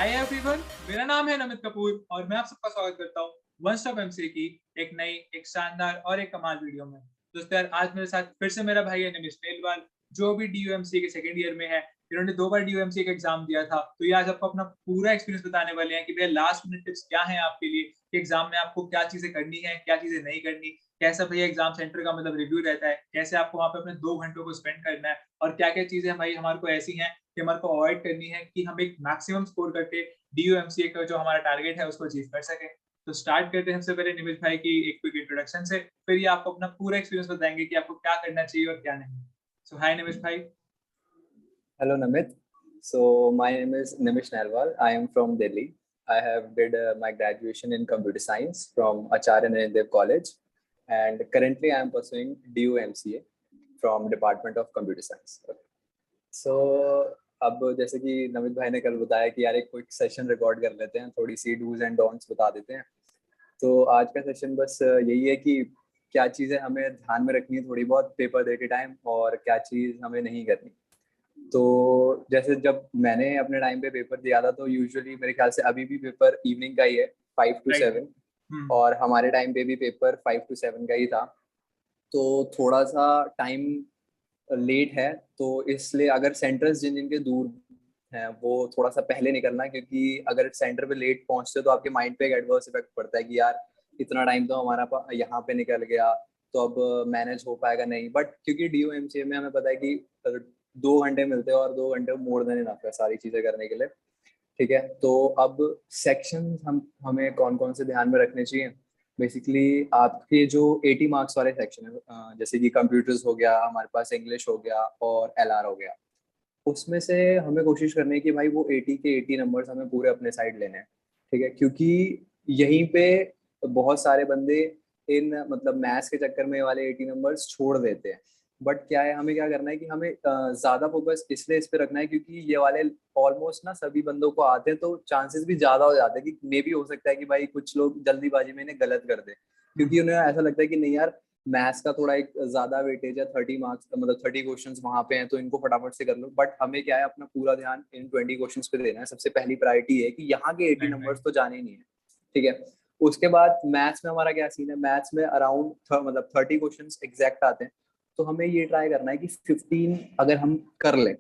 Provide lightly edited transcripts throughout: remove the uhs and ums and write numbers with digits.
Hi everyone, मेरा नाम है नमित कपूर और मैं आप सबका स्वागत करता हूँ वन स्टॉप एमसीए की एक नई, एक शानदार और एक कमाल वीडियो में। दोस्तों यार, आज मेरे साथ फिर से मेरा भाई है निमिष मेलवाल, जो भी डीयूएमसीए के सेकंड ईयर में है। इन्होंने 2 बार डीयूएमसीए का एग्जाम दिया था, तो ये आज आपको अपना पूरा एक्सपीरियंस बताने वाले हैं कि भैया लास्ट मिनट टिप्स क्या हैं आपके लिए कि एग्जाम में आपको क्या चीजें करनी है, क्या चीजें नहीं करनी, कैसा भैया एग्जाम सेंटर का मतलब रिव्यू रहता है, कैसे आपको वहाँ पे अपने 2 घंटों को स्पेंड करना है और क्या-क्या चीजें भाई हमारे को ऐसी हैं कि हमारे को अवॉइड करनी है कि हम एक मैक्सिमम स्कोर करके डीयूएमसीए का जो हमारा टारगेट है उसको अचीव कर सकें। तो स्टार्ट करते हैं सबसे पहले निमिष भाई की एक क्विक इंट्रोडक्शन से, फिर ये आपको अपना पूरा एक्सपीरियंस बताएंगे कि आपको क्या करना चाहिए और क्या नहीं। सो हाय निमिष भाई। Hello Namit. So my name is Nimish Narwal. I am from Delhi. I have did my graduation in computer science from Acharya Naredev College, and currently I am pursuing DU-MCA from Department of Computer Science. So अब जैसे कि नमित भाई ने कल बताया कि यार एक क्विक सेशन रिकॉर्ड कर लेते हैं, थोड़ी सी डूज एंड डोंट्स बता देते हैं। तो आज का सेशन बस यही है कि क्या चीज़ें हमें ध्यान में रखनी है थोड़ी बहुत पेपर देते टाइम, और क्या चीज़ हमें नहीं करनी। तो जैसे जब मैंने अपने टाइम पे पेपर दिया था, तो यूजुअली मेरे ख्याल से अभी भी पेपर इवनिंग का ही है, 5 to राइट। 7। और हमारे टाइम पे भी पेपर 5 to 7 का ही था। तो थोड़ा सा टाइम लेट है, तो इसलिए अगर सेंटर्स जिन जिनके दूर हैं वो थोड़ा सा पहले निकलना, क्योंकि अगर सेंटर पे लेट पहुंचते तो आपके माइंड पे एक एडवर्स इफेक्ट पड़ता है कि यार इतना टाइम तो हमारा यहाँ पे निकल गया, तो अब मैनेज हो पाएगा नहीं। बट क्योंकि डीओएमसीए में हमें पता है कि 2 घंटे मिलते हैं, और 2 घंटे मोर देन इनफ है सारी चीजें करने के लिए। ठीक है, तो अब सेक्शन हमें कौन कौन से ध्यान में रखने चाहिए। बेसिकली आपके जो 80 मार्क्स वाले सेक्शन है, जैसे कि कंप्यूटर्स हो गया, हमारे पास इंग्लिश हो गया और एलआर हो गया, उसमें से हमें कोशिश करनी है कि भाई वो 80 के 80 नंबर्स हमें पूरे अपने साइड लेने हैं। ठीक है, क्योंकि यहीं पे बहुत सारे बंदे इन मतलब मैथ्स के चक्कर में ये वाले 80 नंबर्स छोड़ देते हैं। बट क्या है, हमें क्या करना है कि हमें ज्यादा फोकस इसलिए इस पे रखना है क्योंकि ये वाले ऑलमोस्ट ना सभी बंदों को आते हैं, तो चांसेस भी ज्यादा हो जाते हैं कि मे भी हो सकता है कि भाई कुछ लोग जल्दीबाजी में इन्हें गलत कर दे, क्योंकि उन्हें ऐसा लगता है कि नहीं यार मैथ्स का थोड़ा एक ज्यादा वेटेज है, 30 मार्क्स मतलब 30 क्वेश्चंस वहां पे हैं, तो इनको फटाफट से कर लो। बट हमें क्या है, अपना पूरा ध्यान इन 20 क्वेश्चंस पे देना है। सबसे पहली प्रायोरिटी है कि यहाँ के 80 राइट। नंबर्स तो जाने ही नहीं है। ठीक है, उसके बाद मैथ्स में हमारा क्या सीन है, मैथ्स में अराउंड मतलब 30 क्वेश्चंस एग्जैक्ट आते हैं। तो हमें ये ट्राई करना है कि 15 अगर हम कर लें,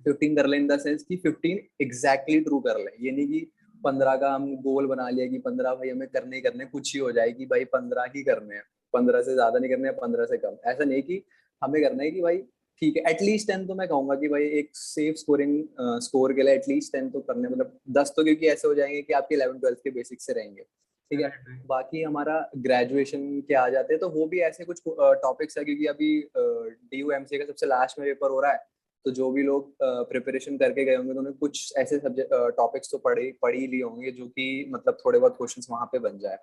15 कर लें इन द सेंस कि 15 एग्जैक्टली ट्रू कर लें। ये नहीं कि 15 का हम गोल बना लिया कि 15 भाई हमें करने ही करने, कुछ ही हो जाए कि भाई 15 ही करने हैं, 15 से ज्यादा नहीं करने हैं, 15 से कम। ऐसा नहीं कि हमें करना है कि भाई ठीक है एटलीस्ट 10 तो मैं कहूंगा कि भाई एक सेफ स्कोरिंग स्कोर के लिए एटलीस्ट 10 तो करने, मतलब 10 तो क्योंकि ऐसे हो जाएंगे कि आपके 11-12 के बेसिक से रहेंगे। ठीक है, राइट। बाकी हमारा ग्रेजुएशन के आ जाते हैं, तो वो भी ऐसे कुछ टॉपिक्स है, क्योंकि अभी डीयूएमसी का सबसे लास्ट में पेपर हो रहा है। तो जो भी लोग प्रिपरेशन करके गए होंगे तो उन्हें कुछ ऐसे सब्जेक्ट टॉपिक्स तो पढ़ ही लिए होंगे जो कि मतलब थोड़े बहुत क्वेश्चंस वहां पे बन जाए।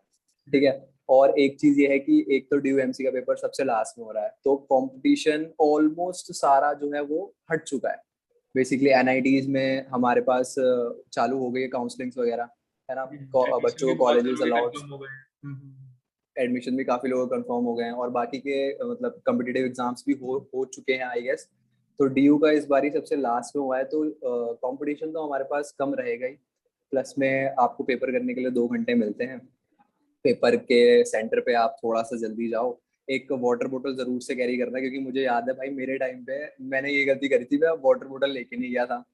ठीक है, और एक चीज ये है कि एक तो डीयूएमसी का पेपर सबसे लास्ट में हो रहा है, तो कंपटीशन ऑलमोस्ट सारा जो है वो हट चुका है। बेसिकली एनआईटीज में हमारे पास चालू हो गई है काउंसलिंग्स वगैरह, है ना। एडमिशन बच्चों भी को बहुत कॉलेजेस सालों के अलाउड, कंफर्म हो गए। एडमिशन भी काफी लोगों कंफर्म हो गए हैं, और बाकी के मतलब कम्पिटिटिव एग्जाम्स भी हो चुके हैं आई गेस। तो डीयू का इस बारी सबसे लास्ट में हुआ है, तो कंपटीशन तो हमारे पास कम रहेगा ही। प्लस में आपको पेपर करने के लिए 2 घंटे मिलते हैं। पेपर के सेंटर पे आप थोड़ा सा जल्दी जाओ। एक वाटर बोतल जरूर से कैरी करना, क्योंकि मुझे याद है भाई मेरे टाइम पे मैंने ये गलती करी थी, मैं वाटर बोतल लेके नहीं गया था।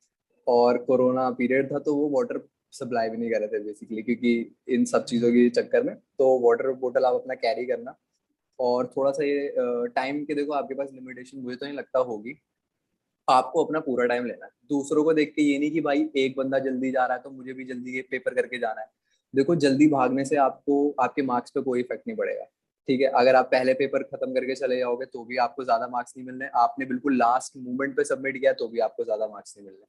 और कोरोना पीरियड था, तो वो वाटर सप्लाई भी नहीं कर रहे थे बेसिकली, क्योंकि इन सब चीज़ों के चक्कर में। तो वाटर बोतल आप अपना कैरी करना। और थोड़ा सा ये टाइम के देखो, आपके पास लिमिटेशन मुझे तो नहीं लगता होगी। आपको अपना पूरा टाइम लेना है, दूसरों को देख के ये नहीं कि भाई एक बंदा जल्दी जा रहा है तो मुझे भी जल्दी ये पेपर करके जाना है। देखो जल्दी भागने से आपको आपके मार्क्स पे कोई इफेक्ट नहीं पड़ेगा। ठीक है, अगर आप पहले पेपर खत्म करके चले जाओगे तो भी आपको ज्यादा मार्क्स नहीं मिलने, आपने बिल्कुल लास्ट मोमेंट पे सबमिट किया तो भी आपको ज्यादा मार्क्स नहीं मिलने।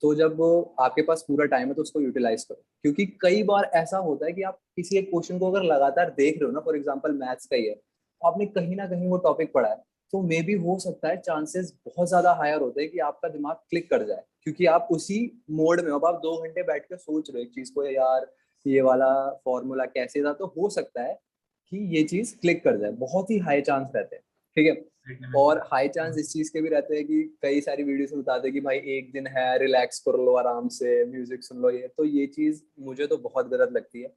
तो जब आपके पास पूरा टाइम है तो उसको यूटिलाइज करो, क्योंकि कई बार ऐसा होता है कि आप किसी एक क्वेश्चन को अगर लगातार देख रहे हो ना, फॉर एग्जाम्पल मैथ्स का ही है, तो आपने कहीं ना कहीं वो टॉपिक पढ़ा है, तो मे भी हो सकता है, चांसेस बहुत ज्यादा हायर होते हैं कि आपका दिमाग क्लिक कर जाए, क्योंकि आप उसी मोड में हो। अब आप 2 घंटे बैठ के सोच रहे हो एक चीज को, यार ये वाला फॉर्मूला कैसे था, तो हो सकता है कि ये चीज क्लिक कर जाए, बहुत ही हाई चांस रहते हैं। ठीक है, और हाई चांस इस चीज के भी रहते हैं कि कई सारी वीडियोस में बताते हैं कि भाई एक दिन है, रिलैक्स कर लो आराम से, म्यूजिक सुन लो। ये चीज मुझे तो बहुत गलत लगती है,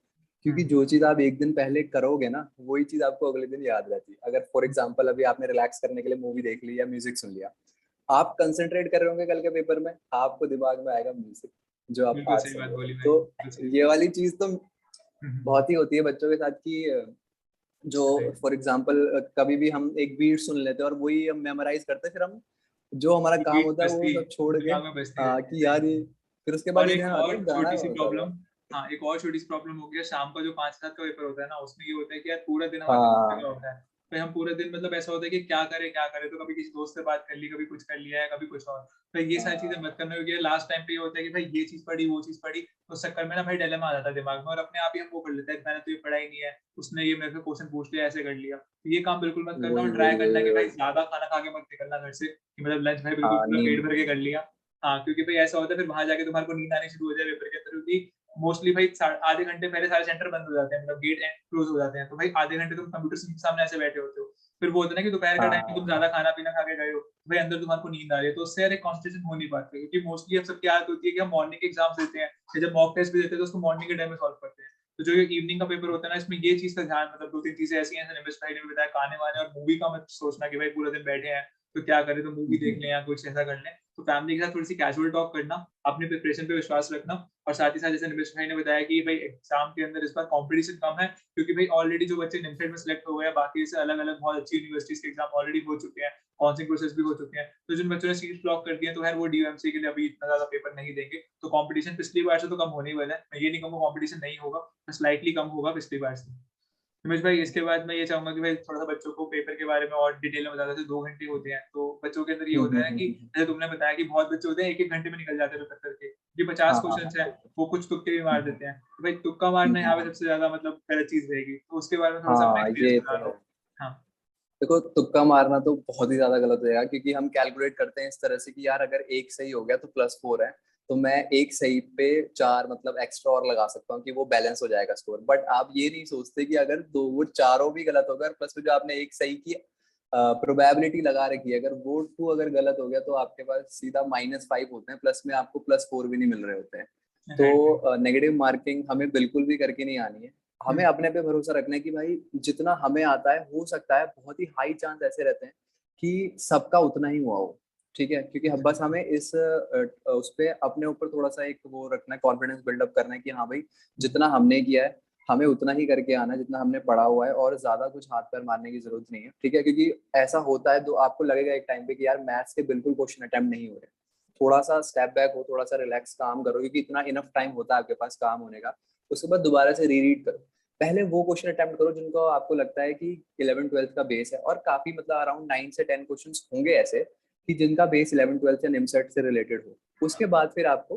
क्योंकि जो चीज आप एक दिन पहले करोगे ना, वही चीज आपको अगले दिन याद रहती है। अगर फॉर एग्जाम्पल अभी आपने रिलैक्स करने के लिए मूवी देख ली या म्यूजिक सुन लिया, आप कंसंट्रेट कर रहे होंगे कल के पेपर में, आपको दिमाग में आएगा म्यूजिक जो आप बिल्कुल आज सही सुन बात रहे हो। बोली भाई, तो बिल्कुल सही। ये वाली चीज तो बहुत ही होती है बच्चों के साथ कि जो राइट। फॉर एग्जाम्पल कभी भी हम एक बीट सुन लेते हैं और वही हम मेमोराइज करते हैं, फिर हम जो हमारा काम बीट होता है वो बजती सब छोड़ के दिमाग में बजती रहती है, कि सही यार बात। ये, फिर उसके बाद और ये एक ध्यान आता है और गाना छोटी सी कौन सा था। प्रॉब्लम, हाँ एक और छोटी सी प्रॉब्लम हो गई है, शाम का जो 5-7 का पेपर होता है ना, उसमें ये होता है कि यार पूरा दिन हमारे पास लगा हाँ होता है। फिर हम पूरे दिन मतलब ऐसा होता है कि क्या करें क्या करें, तो कभी किसी दोस्त से बात कर ली, कभी कुछ कर लिया है, कभी कुछ और। तो ये सारी चीजें हाँ। मत करना, क्योंकि लास्ट टाइम पे ये होता है कि भाई ये चीज पढ़ी वो चीज पढ़ी, तो उस चक्कर में ना भाई डिलेमा आ जाता है दिमाग में, और अपने आप ही हम वो कर लेते हैं, मैंने तो ये पढ़ा ही नहीं है, उसने ये मेरे से क्वेश्चन पूछ लिया, ऐसे कर लिया। तो ये काम बिल्कुल मत करना, वही और ट्राई वही करना वही कि भाई वही। ज्यादा खाना खा के मत निकलना घर से, कि मतलब लंच भाई बिल्कुल हाँ पूरा पेट नींद। भर के कर लिया। हाँ, क्योंकि भाई ऐसा होता है फिर वहां जाके तुम्हारे को नींद आनी शुरू हो जाए पेपर के अंदर, क्योंकि मोस्टली भाई आधे घंटे पहले सारे सेंटर बंद हो जाते हैं, मतलब गेट क्लोज हो जाते हैं, तो भाई आधे घंटे तुम कंप्यूटर के सामने ऐसे बैठे होते हो। फिर वो होता है ना कि दोपहर का टाइम में तुम हाँ ज्यादा खाना पीना खा के गए हो, तो भाई अंदर तुम्हारे को नींद आ रही है, तो उससे यार एक कॉन्सेंट्रेशन हो नहीं पाती, क्योंकि मोस्टली अब सबकी आदत होती है कि हम मॉर्निंग के एग्जाम देते हैं, या जब मॉक टेस्ट भी देते हैं तो उसको मॉर्निंग के टाइम में सॉल्व करते हैं। तो जो ये इवनिंग का पेपर होता है ना, इसमें ये चीज का ध्यान, मतलब 2-3 चीजें ऐसी हैं, निमिष भाई ने भी बताया, खाने वाने और मूवी का मत सोचना कि भाई पूरा दिन बैठे हैं तो क्या करें, तो मूवी देख लें या कुछ ऐसा कर लें। तो फैमिली के साथ थोड़ी सी कैजुअल टॉक करना, अपनी प्रिपरेशन पे विश्वास रखना, और साथ ही साथ जैसे निमिष भाई ने बताया कि भाई एग्जाम के अंदर इस बार कंपटीशन कम है, क्योंकि भाई ऑलरेडी जो बच्चे निमसेट में सिलेक्ट हो गए हैं, बाकी से अलग अलग बहुत अच्छी यूनिवर्सिटीज के एग्जाम ऑलरेडी हो चुके हैं, काउंसलिंग प्रोसेस भी हो चुके हैं, तो जिन बच्चों ने सीट ब्लॉक कर दी है तो खैर वो डीएमसी के लिए अभी इतना ज्यादा पेपर नहीं देंगे। तो कंपटीशन पिछली बार से तो कम होने ही वाला है, मैं ये नहीं कहूँगा कंपटीशन नहीं होगा, बस लाइटली कम होगा पिछली बार से। रमेश भाई, इसके बाद मैं ये चाहूंगा कि भाई थोड़ा सा बच्चों को पेपर के बारे में और डिटेल में बता देते। 2 घंटे होते हैं, तो बच्चों के अंदर ये होता है कि हम्म। जैसे तुमने बताया कि बहुत बच्चे होते हैं 1-1 घंटे में निकल जाते हैं पेपर करके, ये 50 हाँ हाँ हाँ क्वेश्चन है, बिल्कुल। वो कुछ तुक्के भी मार हम्म, देते हैं, तो भाई तुक्का मारना यहाँ पे हम्म। सबसे ज्यादा मतलब गलत चीज रहेगी, तो उसके बारे में थोड़ा सा अपना हाँ एक्सपीरियंस ये बता तो दो। है। हाँ। देखो तुक्का मारना तो बहुत ही ज्यादा गलत हो जाएगा, क्योंकि हम कैलकुलेट करते हैं इस तरह से कि यार अगर एक सही हो गया तो +4 है, तो मैं एक सही पे 4 मतलब एक्स्ट्रा और लगा सकता हूँ कि वो बैलेंस हो जाएगा स्कोर। बट आप ये नहीं सोचते कि अगर दो वो चारों भी गलत हो गए, प्लस में जो आपने एक सही की प्रोबेबिलिटी लगा रखी है, अगर वो 2 अगर गलत हो गया तो आपके पास सीधा -5 होते हैं, प्लस में आपको +4 भी नहीं मिल रहे होते हैं। राइट। तो नेगेटिव मार्किंग हमें बिल्कुल भी करके नहीं आनी है। हमें अपने पे भरोसा रखना है कि भाई जितना हमें आता है, हो सकता है बहुत ही हाई चांस ऐसे रहते हैं कि सबका उतना ही हुआ हो। ठीक है, क्योंकि बस हमें इस उस पे अपने ऊपर थोड़ा सा एक वो रखना है, कॉन्फिडेंस बिल्डअप करना है कि हाँ भाई जितना हमने किया है हमें उतना ही करके आना है जितना हमने पढ़ा हुआ है, और ज्यादा कुछ हाथ पैर मारने की जरूरत नहीं है। ठीक है, क्योंकि ऐसा होता है तो आपको लगेगा एक टाइम पे कि यार मैथ्स के बिल्कुल क्वेश्चन अटेम्प्ट नहीं हो रहे। थोड़ा सा स्टेप बैक हो, थोड़ा सा रिलैक्स काम करो, क्योंकि इतना इनफ टाइम होता है आपके पास काम होने का। उसके बाद दोबारा से रीरीड करो। पहले वो क्वेश्चन अटेम्प्ट करो जिनको आपको लगता है कि 11th 12th का बेस है, और काफी मतलब अराउंड 9 से 10 क्वेश्चन होंगे ऐसे कि जिनका बेस 11th 12th या निमसेट से रिलेटेड हो। उसके बाद फिर आपको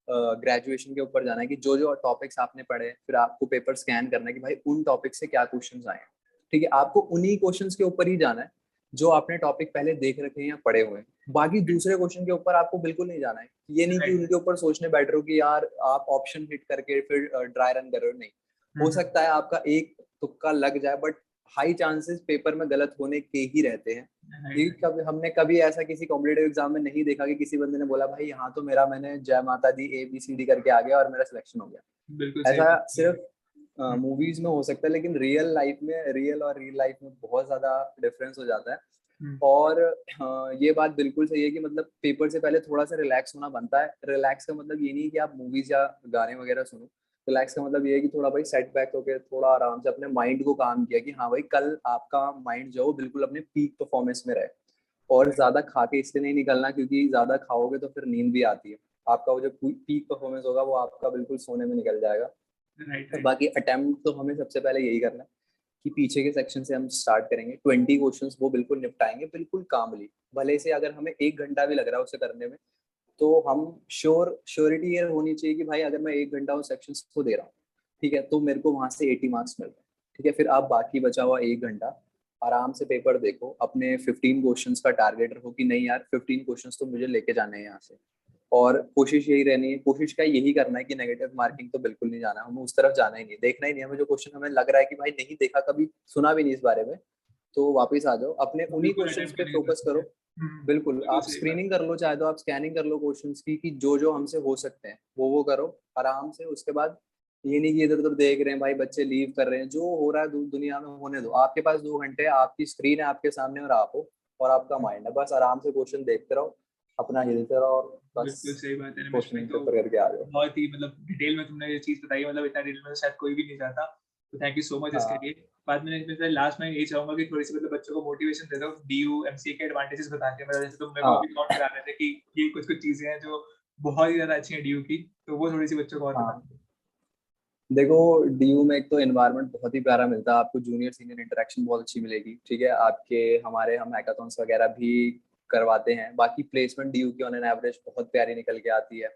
ग्रेजुएशन के ऊपर जाना है कि जो जो टॉपिक्स आपने पढ़े, फिर आपको पेपर स्कैन करना है कि भाई उन टॉपिक से क्या क्वेश्चंस आए हैं। ठीक है, आपको उन्हीं क्वेश्चंस के ऊपर ही जाना है जो आपने टॉपिक पहले देख रखे हैं या पढ़े हुए हैं। बाकी दूसरे क्वेश्चन के ऊपर आपको बिल्कुल नहीं जाना है। ये नहीं कि राइट। उनके ऊपर सोचने बैठ रहे हो कि यार आप ऑप्शन हिट करके फिर ड्राई रन कर रहे हो, नहीं। हो सकता है आपका एक तुक्का लग जाए, बट हाई चांसेस पेपर में गलत होने के ही रहते हैं। ये राइट। कभी हमने कभी ऐसा किसी कॉम्पिटेटिव एग्जाम में नहीं देखा कि किसी बंदे ने बोला भाई यहाँ तो मेरा मैंने जय माता दी ABCD करके आ गया और मेरा सिलेक्शन हो बिल्कुल गया। सही ऐसा बात है। सिर्फ मूवीज में हो सकता है, लेकिन रियल लाइफ में, रियल और रियल लाइफ में बहुत ज्यादा डिफरेंस हो जाता है। और ये बात बिल्कुल सही है कि मतलब पेपर से पहले थोड़ा सा रिलैक्स होना बनता है। रिलैक्स का मतलब ये नहीं है कि आप मूवीज या गाने वगैरह सुनो। रिलैक्स का मतलब ये है कि थोड़ा भाई सेट बैक होकर थोड़ा आराम से अपने माइंड को काम किया कि हाँ भाई कल आपका माइंड जो है वो बिल्कुल अपने पीक परफॉर्मेंस में रहे। और ज्यादा खा के इसलिए नहीं निकलना, क्योंकि ज्यादा खाओगे तो फिर नींद भी आती है। आपका वो जो पीक परफॉर्मेंस होगा वो आपका बिल्कुल सोने में निकल जाएगा। राइट। और राइट। बाकी अटेम्प्ट तो हमें सबसे पहले यही करना है कि पीछे के सेक्शन से हम स्टार्ट करेंगे, 20 क्वेश्चंस वो बिल्कुल निपटाएंगे बिल्कुल कामली। भले से अगर हमें 1 घंटा भी लग रहा है उसे करने में, तो हम श्योरिटी ये होनी चाहिए कि भाई अगर मैं 1 घंटा उस सेक्शन को दे रहा हूँ, ठीक है, तो मेरे को वहां से 80 मार्क्स मिल रहे हैं। ठीक है, फिर आप बाकी बचा हुआ 1 घंटा आराम से पेपर देखो, अपने 15 क्वेश्चंस का टारगेट रखो कि नहीं यार 15 क्वेश्चंस तो मुझे लेके जाने हैं यहाँ से। और कोशिश यही रहनी है, कोशिश का यही करना है कि नेगेटिव मार्किंग तो बिल्कुल नहीं जाना, हमें उस तरफ जाना ही नहीं, देखना ही नहीं। हमें जो क्वेश्चन हमें लग रहा है कि भाई नहीं देखा, कभी सुना भी नहीं इस बारे में, तो वापस आ जाओ, अपने उन्हीं बिल्कुल क्वेश्चंस attempt पे करने की फोकस कोशिश करो। करें। बिल्कुल, बिल्कुल आप सही बात स्क्रीनिंग कर लो, चाहे तो आप स्कैनिंग कर लो क्वेश्चंस की कि जो जो हमसे हो सकते हैं वो करो आराम से। उसके बाद ये नहीं कि इधर उधर देख रहे हैं भाई बच्चे लीव कर रहे हैं, जो हो रहा है दुनिया में होने दो। आपके पास 2 घंटे है, आपकी स्क्रीन है आपके सामने और आप हो और आपका माइंड है, बस आराम से क्वेश्चन देखते रहो, अपना हिलते रहो और बस बिल्कुल सही बात है रमेश भाई। क्वेश्चन तो पेपर करके आ जाओ। बहुत ही मतलब डिटेल में तुमने ये चीज बताई है, मतलब इतना डिटेल में तो शायद कोई भी नहीं चाहता। तो थैंक यू सो मच इसके हाँ लिए। बाद में मैं लास्ट में यही चाहूंगा कि थोड़ी सी मतलब बच्चों को मोटिवेशन दे दो डीयू एमसीए के एडवांटेजेस बता के, मतलब जैसे तुम मेरे को हाँ अभी काउंट करा रहे थे कि ये कुछ कुछ चीजें हैं जो बहुत ही ज्यादा अच्छी हैं डीयू की, तो वो थोड़ी सी बच्चों को और बता हाँ। दो। देखो, डीयू में एक तो एनवायरनमेंट बहुत ही प्यारा मिलता है आपको, जूनियर सीनियर इंटरेक्शन बहुत अच्छी मिलेगी, ठीक है। आपके हमारे हम हैकाथॉन्स वगैरह भी करवाते हैं। बाकी प्लेसमेंट डीयू की ऑन एन एवरेज बहुत प्यारी निकल के आती है,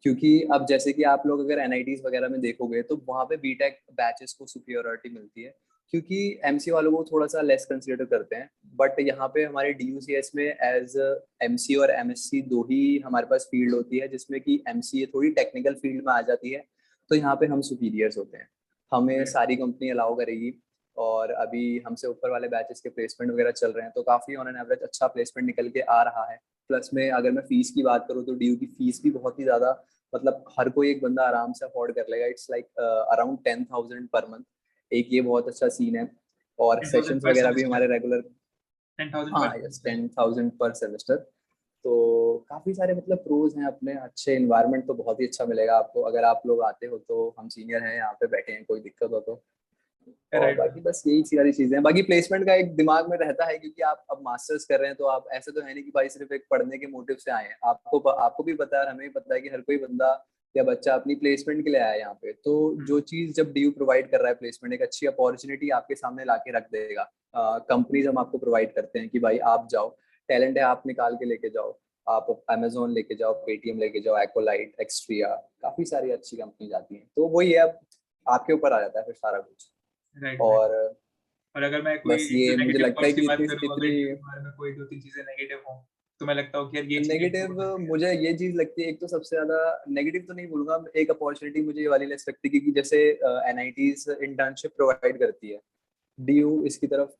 क्योंकि अब जैसे कि आप लोग अगर एनआईटीज वगैरह में देखोगे तो वहाँ पे बीटेक बैचेस को सुपीरियोरिटी मिलती है, क्योंकि एमसी वालों को थोड़ा सा लेस कंसीडर करते हैं। बट यहाँ पे हमारे डीयूसीएस में एज एमसी और एमएससी दो ही हमारे पास फील्ड होती है, जिसमें कि एमसीए थोड़ी टेक्निकल फील्ड में आ जाती है, तो यहाँ पे हम सुपीरियर्स होते हैं, हमें सारी कंपनी अलाउ करेगी। और अभी हमसे ऊपर वाले बैचेस के प्लेसमेंट वगैरह चल रहे हैं, तो काफी ऑन एन एवरेज अच्छा प्लेसमेंट निकल के आ रहा है। प्लस में अगर मैं फीस की बात करूँ तो डीयू की फीस भी बहुत ही ज्यादा, मतलब हर कोई एक बंदा आराम से अफोर्ड कर लेगा। It's like around 10,000 per month, एक ये बहुत अच्छा सीन है। और 10,000 सेशंस पर वगैरह भी सेमेस्टर। हमारे रेगुलर। 10,000 हाँ पर यस, सेमेस्टर। 10,000 पर सेमेस्टर। तो काफी सारे मतलब प्रोज हैं अपने, अच्छे इन्वायरमेंट तो बहुत ही अच्छा मिलेगा आपको अगर आप लोग आते हो तो। हम सीनियर हैं यहाँ पे बैठे हैं, कोई दिक्कत हो तो। और राइट। बाकी बस यही सारी चीजें हैं। बाकी प्लेसमेंट का एक दिमाग में रहता है, क्योंकि आप अब मास्टर्स कर रहे हैं तो आप ऐसे तो है नहीं कि भाई सिर्फ एक पढ़ने के मोटिव से आए हैं। आपको भी पता है, हमें भी पता है कि हर कोई बंदा या बच्चा अपनी प्लेसमेंट के लिए आया है यहाँ पे। तो जो चीज जब डीयू प्रोवाइड कर रहा है, प्लेसमेंट एक अच्छी अपॉर्चुनिटी आपके सामने ला के रख देगा। कंपनीज हम आपको प्रोवाइड करते हैं कि भाई आप जाओ, टैलेंट है आप निकाल के लेके जाओ, आप अमेजोन लेके जाओ, पेटीएम लेके जाओ, एक्ोलाइट, एक्सट्रिया, काफी सारी अच्छी कंपनी आती हैं। तो वही है, अब आपके ऊपर आ जाता है फिर सारा कुछ। Right right. और और अगर मैं कोई बस एक दो ये मुझे नेगेटिव लगता है पॉइंट्स की कि बात इतनी करूँ, अगर इतनी ड्यू के बारे में कोई दो तीन चीजें नेगेटिव हो, तो मैं लगता हूँ कि यार ये चीज नेगेटिव, इम्प्रूव होना चाहिए। मुझे ये चीज लगती है, एक तो सबसे ज्यादा नेगेटिव तो नहीं बोलूंगा, एक अपॉर्चुनिटी मुझे ये वाली लग सकती है कि जैसे एनआईटीज इंटर्नशिप प्रोवाइड करती है, डीयू इसकी तरफ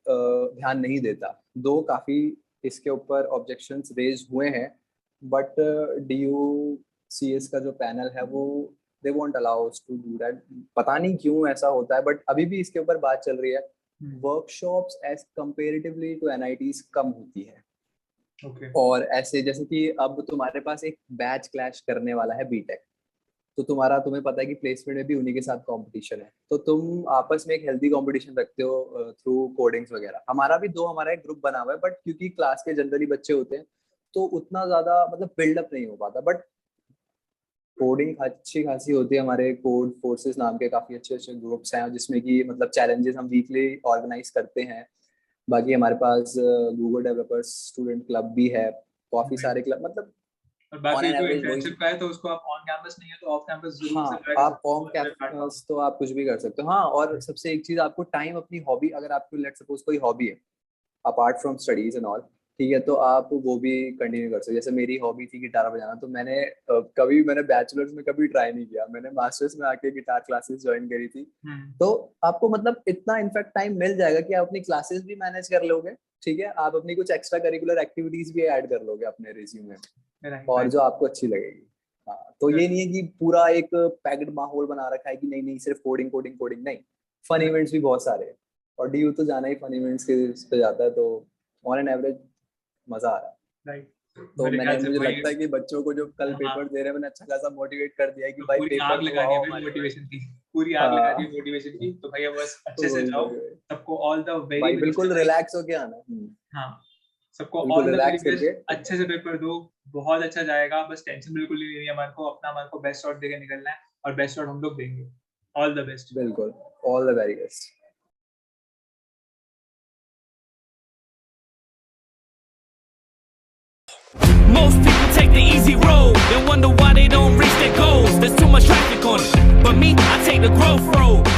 ध्यान नहीं देता। दो काफी इसके ऊपर ऑब्जेक्शंस रेज हुए हैं, बट डीयू सीएस का जो पैनल है वो they won't allow us to do that. पता नहीं क्यों ऐसा होता है, बट अभी भी इसके ऊपर बात चल रही है। Workshops as comparatively to NITs कम होती है। ओके। और ऐसे जैसे कि अब तुम्हारे पास एक बैच क्लैश करने वाला है बीटेक, तो तुम्हें पता है कि प्लेसमेंट में भी उन्हीं के साथ कंपटीशन है, तो तुम आपस में एक हेल्दी कंपटीशन रखते हो थ्रू कोडिंग्स वगैरह। हमारा एक ग्रुप बना हुआ है, बट क्योंकि क्लास के जनरली बच्चे होते हैं तो उतना ज्यादा मतलब बिल्डअप नहीं हो पाता। बट कोडिंग अच्छी खासी होती है, हमारे कोड फोर्सेस नाम के काफी अच्छे अच्छे ग्रुप्स हैं, जिसमें कि मतलब चैलेंजेस हम वीकली ऑर्गेनाइज करते हैं। बाकी हमारे पास गूगल डेवलपर्स स्टूडेंट क्लब भी है, काफी सारे क्लब, मतलब और ऑन बाकी एन जो एवरेज वही। इंटर्नशिप का है तो उसको आप ऑन कैंपस नहीं है तो ऑफ कैंपस जरूर से हाँ, ट्राई कर आप सकते हो ऑन बहुत सारे प्लेटफॉर्म्स। कैंपस तो आप कुछ भी कर सकते हो। हाँ, और सबसे एक चीज, आपको टाइम अपनी हॉबी, अगर आपको लेट सपोज कोई हॉबी है apart from studies and all, ठीक है, तो आप वो भी कंटिन्यू कर सकते हो। जैसे मेरी हॉबी थी गिटार बजाना, तो मैंने बैचलर्स में कभी ट्राई नहीं किया, मैंने मास्टर्स में आके गिटार क्लासेस ज्वाइन करी थी। तो आपको मतलब इतना इनफैक्ट टाइम मिल जाएगा कि आप अपनी क्लासेस भी मैनेज कर लोगे, ठीक है, आप अपनी कुछ एक्स्ट्रा करिकुलर एक्टिविटीज भी ऐड कर लोगे अपने रिज्यूमे में, और जो आपको अच्छी लगेगी। हाँ, तो ये नहीं है कि पूरा एक पैक्ड माहौल बना रखा है कि नहीं नहीं सिर्फ कोडिंग कोडिंग कोडिंग, नहीं, फन इवेंट्स भी बहुत सारे हैं। और डीयू तो जाना ही फन इवेंट्स के इस पे जाता है, तो ऑन एन एवरेज मजा आ रहा है। राइट। तो मेरे ख्याल से मुझे भाई, लगता है कि बच्चों को जो कल हाँ, पेपर दे रहे हैं, मैंने अच्छा खासा मोटिवेट कर दिया है कि तो भाई पूरी पेपर आग दो लगा दी आओ भाई हमारे पास। मोटिवेशन की, पूरी आग लगा दी हाँ, मोटिवेशन की। तो भैया बस अच्छे तो से वही जाओ, वही वही सबको ऑल द वेरी भाई, बेस्ट है बिल्कुल भाई। रिलैक्स होके आना। हाँ, सबको बिल्कुल all the very relax best, करके। अच्छे से पेपर दो, बहुत अच्छा जाएगा। बस टेंशन बिल्कुल नहीं लेनी है हमारे को बेस्ट शॉट देके निकलना है, और बेस्ट शॉट हम लोग देंगे। All the best. बिल्कुल, all the very best. Most people take the easy road, then wonder why they don't reach their goals. There's too much traffic on it. But me, I take the growth road.